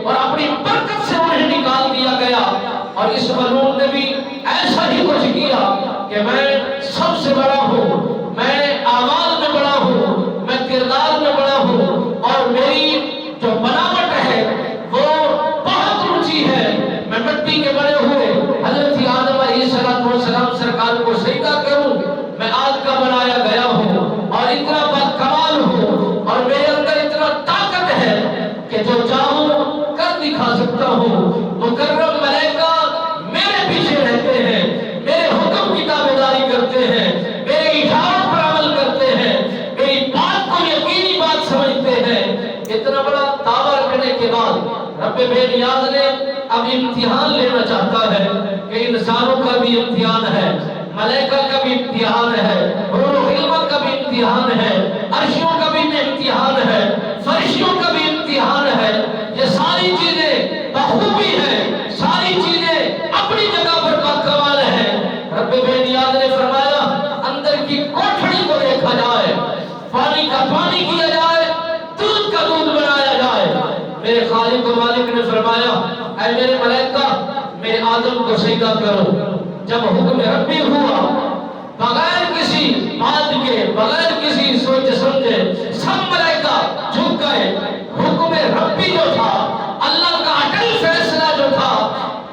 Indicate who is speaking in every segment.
Speaker 1: اور اپنی برکت سے انہیں نکال دیا گیا۔ اور اس ملعون نے بھی ایسا ہی کچھ کیا کہ میں سب سے بڑا ہوں، میں اعمال میں بڑا ہوں، میں کردار میں بڑا ہوں، اور میری جو بناوٹ ہے وہ بہت اونچی ہے، میں مٹی کے بنے ہوئے حضرت آدم علیہ السلام سرکار کو سجدہ کروں، میں آگ کا بنایا گیا ہوں اور اتنا بدکمال ہوں، اور میرے اندر اتنا طاقت ہے کہ جو چاہوں کر دکھا سکتا ہوں۔ مکرم ملائکہ میرے پیچھے رہتے ہیں، میرے حکم کی تابعداری کرتے ہیں، میرے اشاروں پر عمل کرتے ہیں، میری بات کو یقینی بات سمجھتے ہیں۔ اتنا بڑا دعویٰ رکھنے کے بعد رب بے نیاز نے اب امتحان لینا چاہتا ہے کہ انسانوں کا بھی امتحان ہے، ملائکہ کا بھی امتحان ہے، روح العلم کا بھی امتحان ہے، عرشوں کا بھی امتحان ہے، فرشتوں کا بھی امتحان ہے۔ یہ ساری چیزیں بخوبی ہیں، ساری چیزیں اپنی جگہ پر کمال ہے۔ رب بے نیاز نے فرمایا اندر کی کوٹھڑی کو دیکھا جائے، پانی کا پانی کیا جائے، دودھ کا دودھ بنایا جائے۔ میرے خالق و مالک نے فرمایا اے میرے ملائکہ میرے آدم کو سجدہ کرو۔ جب حکم ربی ہوا، بغیر کسی بات کے، بغیر کسی سوچ سمجھے سب ملائکہ جھک گئے۔ حکم ربی جو تھا، اللہ کا اٹل فیصلہ جو تھا،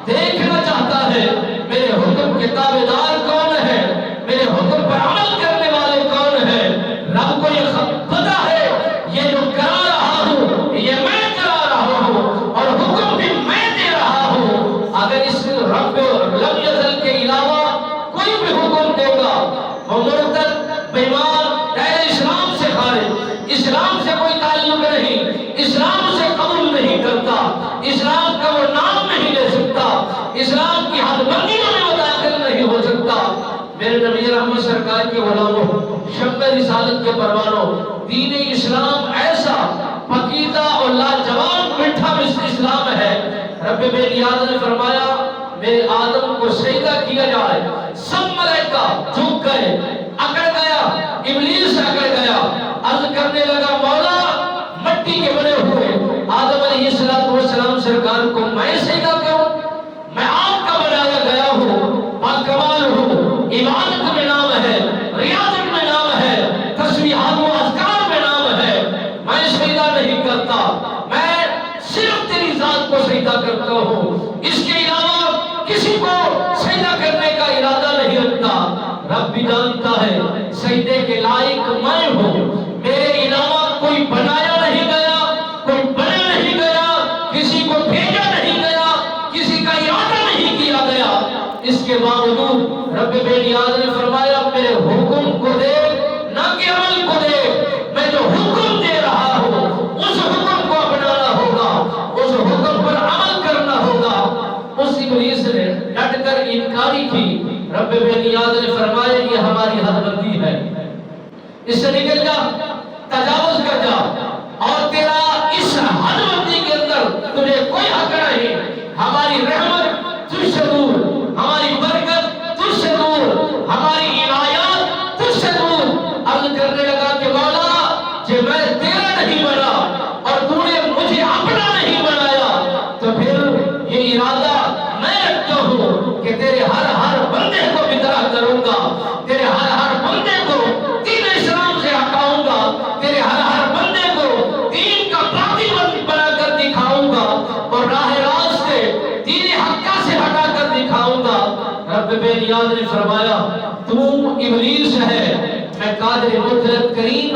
Speaker 1: دیکھنا چاہتا ہے میرے حکم کے تابعدار کون ہے، میرے حکم پر عمل کرنے والے کون ہیں۔ رب کو یہ پتہ ہے یہ جو کرا رہا ہوں یہ میں کرا رہا ہوں اور حکم بھی میں دے رہا ہوں۔ اگر اس رب لم یزل کے علاوہ کوئی بھی حکم دے گا وہ مرتد، بیمان، دائرہ اسلام سے خارج، اسلام سے کوئی تعلق نہیں، اسلام سے قبول نہیں کرتا، اسلام کا وہ نام نہیں لے سکتا، اسلام کی حد بندیوں میں وہ داخل نہیں ہو سکتا۔ میرے نبی رحمت سرکار کے غلاموں، شمع رسالت کے پروانوں، دین اسلام ایسا پاکیزہ اور لاجواب میٹھا اسلام ہے۔ رب بے نیاز نے فرمایا میرے آدم کو سجدہ کیا جائے۔ سب ملائکہ جھک گئے، اکڑ گیا، ابلیس اکڑ گیا، عرض کرنے لگا مولا مٹی کے بنے ہوئے آدم علیہ السلام سرکار کو میں سجدہ کروں؟ میں آگ کا بنایا گیا ہوں، باکمال ہوں، عبادت میں نام ہے، ریاضت میں نام ہے، تسبیحات و اذکار میں نام ہے، میں سجدہ نہیں کرتا، میں صرف تیری ذات کو سجدہ کرتا ہوں، اس کے علاوہ کسی کو سجدہ کرنے کا ارادہ نہیں رکھتا۔ رب بھی جانتا ہے سجدے کے لائق میں ہوں، میرے علاوہ کوئی بنایا نہیں گیا، کوئی بنا نہیں گیا، کسی کو بھیجا نہیں گیا، کسی کا ارادہ نہیں کیا گیا۔ اس کے باوجود رب بے نیاز نے فرمایا میرے حکم کو دے نہ کہ عمل کو دے، میں جو حکم دے رہا ہوں اس حکم کو اپنانا ہوگا، اس حکم پر عمل کرنا ہوگا۔ اس ابلیس نے ڈٹ کر انکاری کی۔ رب بے نیاز نے فرمایا یہ ہماری حد بندی ہے، اس سے نکل جا، تجاوز کر جا، اور تیرا اس حد بندی کے اندر تجھے کوئی حق نہیں۔ ہماری رحمت تجھ سے دور، ہماری برکت تجھ سے دور، ہماری عنایات تجھ سے دور۔ عرض کرنے لگا کہ مولا جب میں تیرا نہیں بنا اور تو نے مجھے اپنا نہیں بنایا تو پھر یہ ارادہ میں رکھتا ہوں کہ تیرے ہر بندے کو بدعہ کروں گا، تیرے ہر بندے کو دین اسلام سے ہٹاؤں گا، تیرے ہر بندے کو دین کا باطل بنا کر دکھاؤں گا اور راہ راستے دین حقہ سے ہٹا کر دکھاؤں گا۔ رب بے نیاز نے فرمایا تو ابلیس ہے، میں قادر مطلق کریم